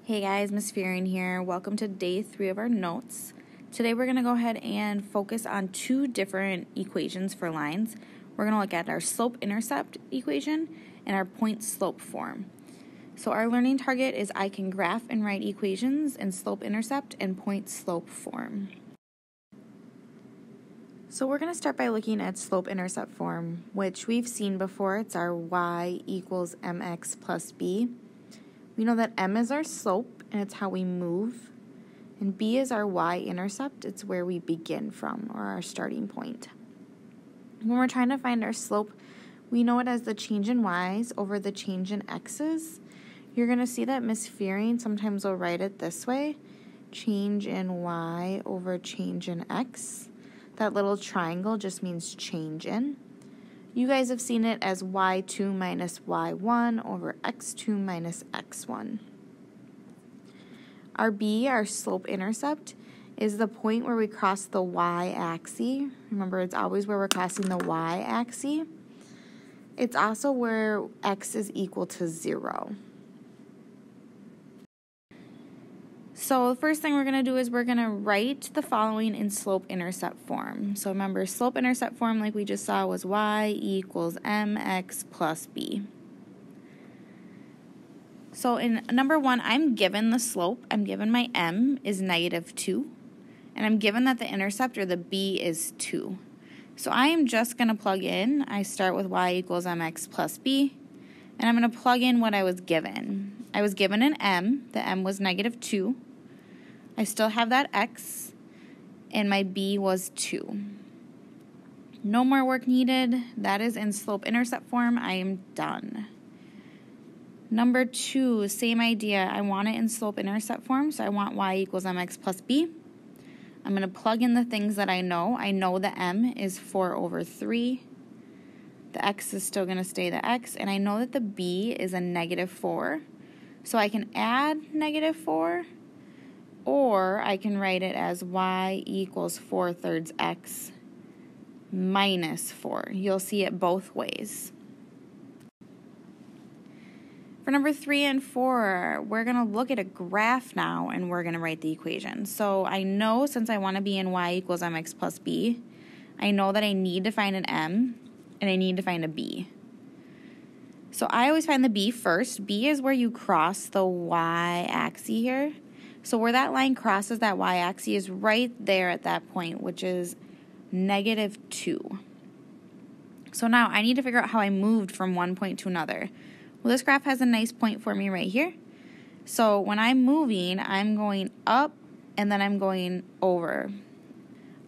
Hey guys, Miss Fearing here. Welcome to day 3 of our notes. Today we're going to go ahead and focus on two different equations for lines. We're going to look at our slope-intercept equation and our point-slope form. So our learning target is I can graph and write equations in slope-intercept and point-slope form. So we're going to start by looking at slope-intercept form, which we've seen before. It's our y equals mx plus b. We know that m is our slope, and it's how we move, and b is our y-intercept. It's where we begin from, or our starting point. When we're trying to find our slope, we know it as the change in y's over the change in x's. You're going to see that Miss Fearing sometimes will write it this way, change in y over change in x. That little triangle just means change in. You guys have seen it as y2 minus y1 over x2 minus x1. Our b, our slope-intercept, is the point where we cross the y-axis. Remember, it's always where we're crossing the y-axis. It's also where x is equal to 0. So the first thing we're going to do is we're going to write the following in slope-intercept form. So remember, slope-intercept form, like we just saw, was y equals mx plus b. So in number 1, I'm given the slope. I'm given my m is -2. And I'm given that the intercept, or the b, is 2. So I am just going to plug in. I start with y equals mx plus b. And I'm going to plug in what I was given. I was given an m. The m was -2. I still have that x, and my b was 2. No more work needed. That is in slope-intercept form. I am done. Number 2, same idea. I want it in slope-intercept form, so I want y equals mx plus b. I'm going to plug in the things that I know. I know the m is 4 over 3. The x is still going to stay the x, and I know that the b is a -4. So I can add -4, or I can write it as y equals 4/3 x minus 4. You'll see it both ways. For number 3 and 4, we're going to look at a graph now, and we're going to write the equation. So I know, since I want to be in y equals mx plus b, I know that I need to find an m, and I need to find a b. So I always find the b first. B is where you cross the y-axis here. So where that line crosses that y-axis is right there at that point, which is -2. So now I need to figure out how I moved from one point to another. Well, this graph has a nice point for me right here. So when I'm moving, I'm going up, and then I'm going over.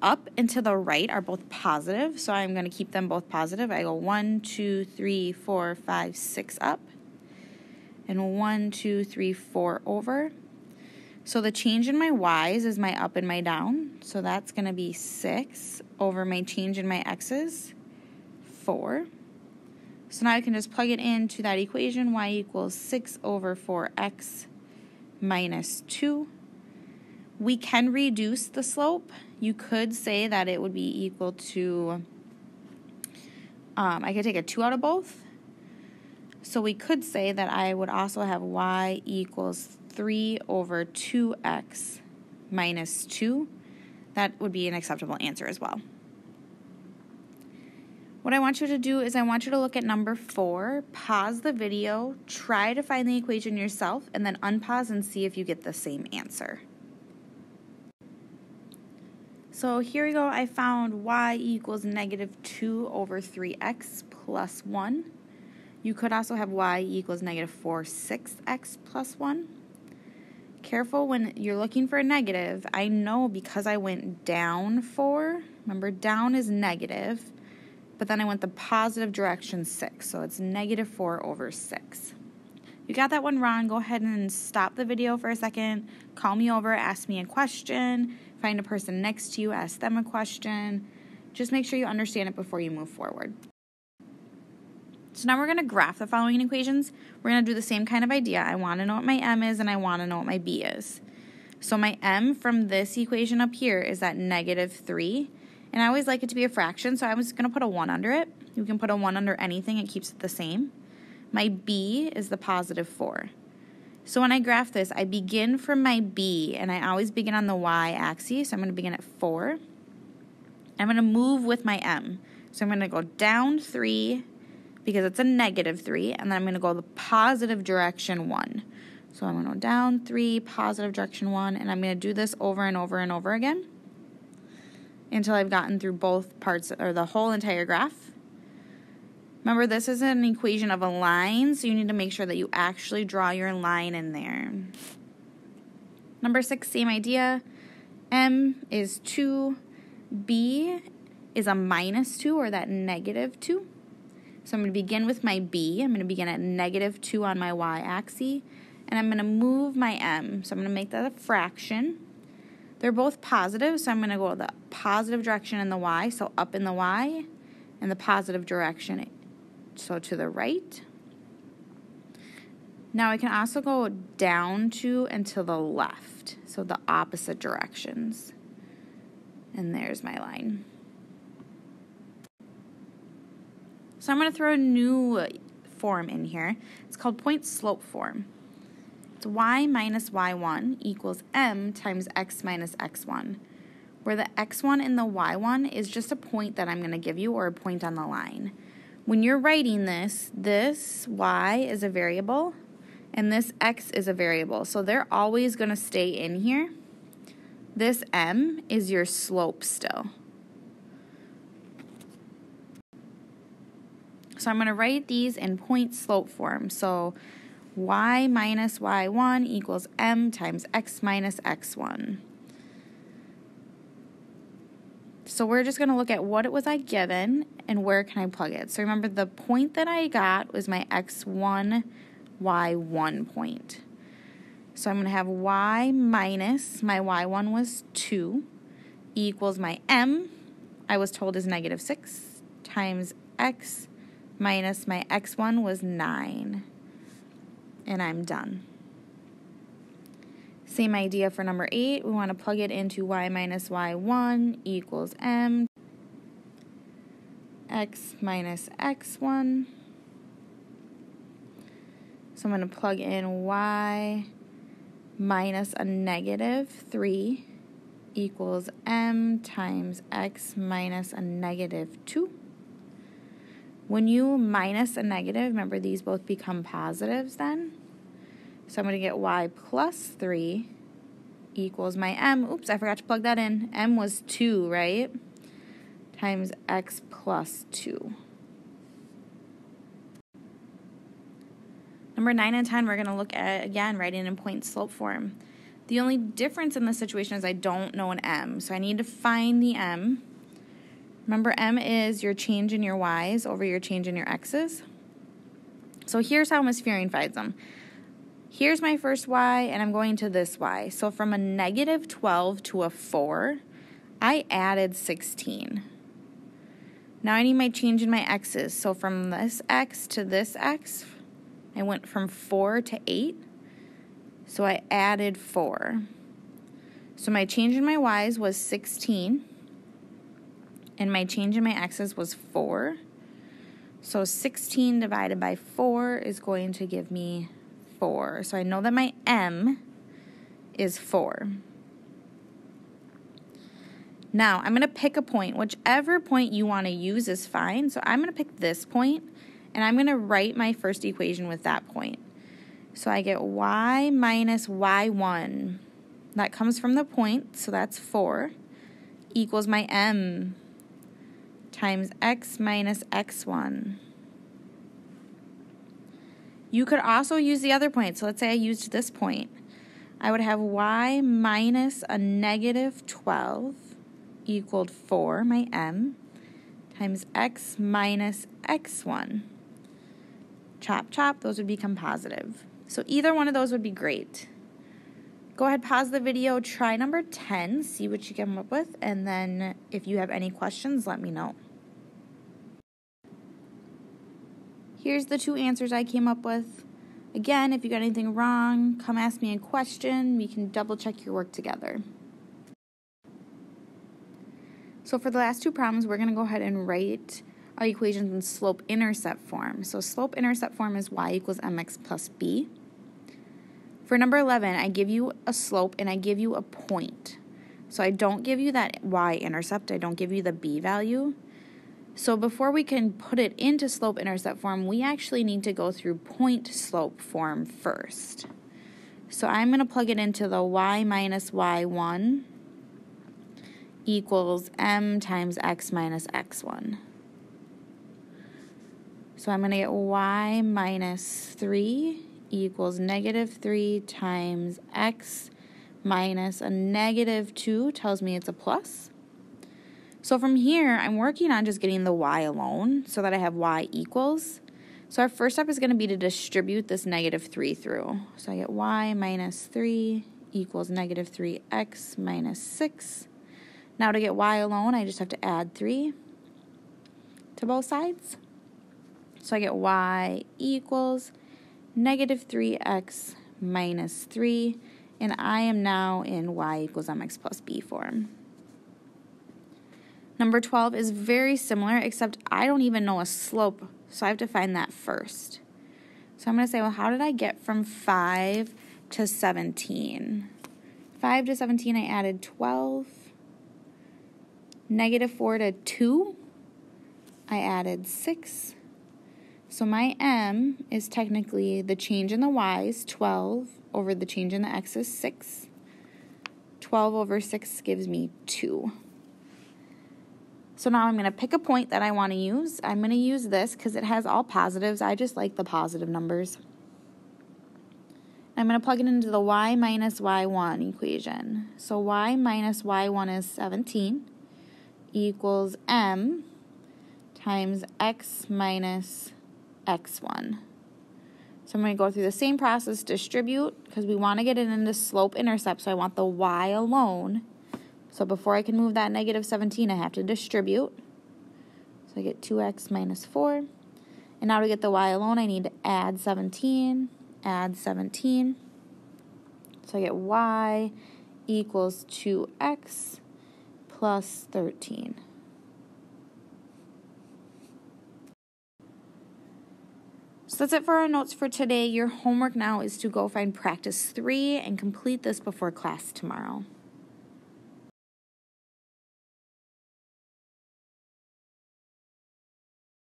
Up and to the right are both positive, so I'm going to keep them both positive. I go 1, 2, 3, 4, 5, 6 up, and 1, 2, 3, 4 over. So the change in my y's is my up and my down. So that's going to be 6 over my change in my x's, 4. So now I can just plug it into that equation, y equals 6 over 4x minus 2. We can reduce the slope. You could say that it would be equal to, I could take a 2 out of both. So we could say that I would also have y equals 3 over 2x minus 2. That would be an acceptable answer as well. What I want you to do is I want you to look at number 4, pause the video, try to find the equation yourself, and then unpause and see if you get the same answer. So here we go. I found y equals -2 over 3x plus 1. You could also have y equals -4 6x plus 1. Careful when you're looking for a negative. I know because I went down 4. Remember, down is negative, but then I went the positive direction 6. So it's -4 over 6. You got that one wrong, go ahead and stop the video for a second. Call me over, ask me a question. Find a person next to you, ask them a question. Just make sure you understand it before you move forward. So now we're going to graph the following equations. We're going to do the same kind of idea. I want to know what my m is, and I want to know what my b is. So my m from this equation up here is at -3. And I always like it to be a fraction, so I was going to put a 1 under it. You can put a 1 under anything. It keeps it the same. My b is the +4. So when I graph this, I begin from my B, and I always begin on the y-axis. So I'm going to begin at 4. I'm going to move with my M. So I'm going to go down 3 because it's a negative 3, and then I'm going to go the positive direction 1. So I'm going to go down 3, positive direction 1, and I'm going to do this over and over and over again until I've gotten through both parts, or the whole entire graph. Remember, this is an equation of a line, so you need to make sure that you actually draw your line in there. Number 6, same idea. M is 2. B is a minus 2, or that negative 2. So I'm going to begin with my B. I'm going to begin at negative 2 on my y-axis, and I'm going to move my M. So I'm going to make that a fraction. They're both positive, so I'm going to go the positive direction in the y, so up in the y, and the positive direction, so to the right. Now I can also go down 2 and to the left, so the opposite directions. And there's my line. So I'm going to throw a new form in here. It's called point slope form. It's y minus y1 equals m times x minus x1, where the x1 and the y1 is just a point that I'm going to give you, or a point on the line. When you're writing this y is a variable and this x is a variable, so they're always going to stay in here. This m is your slope still. So I'm going to write these in point slope form. So y minus y1 equals m times x minus x1. So we're just going to look at what it was I given and where can I plug it. So remember, the point that I got was my x1, y1 point. So I'm going to have y minus, my y1 was 2, equals my m, I was told is negative 6, times x minus my x1 was 9. And I'm done. Same idea for number 8. We want to plug it into y minus y1 equals m, x minus x1. So I'm going to plug in y minus a negative 3 equals m times x minus a negative 2. When you minus a negative, remember these both become positives then. So I'm going to get y plus 3 equals my m. Oops, I forgot to plug that in. M was 2, right? Times x plus 2. Number 9 and 10, we're going to look at, again, writing in point slope form. The only difference in this situation is I don't know an m, so I need to find the m. Remember, m is your change in your y's over your change in your x's. So here's how Miss finds them. Here's my first y, and I'm going to this y. So from a negative 12 to a 4, I added 16. Now I need my change in my x's. So from this x to this x, I went from 4 to 8. So I added 4. So my change in my y's was 16. And my change in my x's was 4. So 16 divided by 4 is going to give me 4. So I know that my m is 4. Now I'm going to pick a point. Whichever point you want to use is fine. So I'm going to pick this point, and I'm going to write my first equation with that point. So I get y minus y1. That comes from the point, so that's 4, equals my m times x minus x1. You could also use the other point. So let's say I used this point. I would have y minus a negative 12 equaled 4, my m, times x minus x1. Chop, chop, those would become positive. So either one of those would be great. Go ahead, pause the video, try number 10, see what you come up with, and then if you have any questions, let me know. Here's the 2 answers I came up with. Again, if you got anything wrong, come ask me a question. We can double check your work together. So for the last 2 problems, we're going to go ahead and write our equations in slope-intercept form. So slope-intercept form is y equals mx plus b. For number 11, I give you a slope and I give you a point. So I don't give you that y-intercept. I don't give you the b value. So before we can put it into slope-intercept form, we actually need to go through point-slope form first. So I'm going to plug it into the y minus y1 equals m times x minus x1. So I'm going to get y minus 3 equals negative 3 times x minus a negative 2 tells me it's a plus. So from here, I'm working on just getting the y alone so that I have y equals. So our first step is going to be to distribute this negative 3 through. So I get y minus 3 equals negative 3x minus 6. Now to get y alone, I just have to add 3 to both sides. So I get y equals negative 3x minus 3, and I am now in y equals mx plus b form. Number 12 is very similar, except I don't even know a slope, so I have to find that first. So I'm going to say, well, how did I get from 5 to 17? 5 to 17, I added 12. Negative 4 to 2, I added 6. So my m is technically the change in the y's, 12, over the change in the x's, 6. 12 over 6 gives me 2. So now I'm going to pick a point that I want to use. I'm going to use this because it has all positives. I just like the positive numbers. I'm going to plug it into the y minus y1 equation. So y minus y1 is 17 equals m times x minus x1. So I'm going to go through the same process, distribute, because we want to get it into slope-intercept, so I want the y alone. So before I can move that negative 17, I have to distribute. So I get 2x minus 4. And now to get the y alone, I need to add 17, add 17. So I get y equals 2x plus 13. So that's it for our notes for today. Your homework now is to go find practice 3 and complete this before class tomorrow.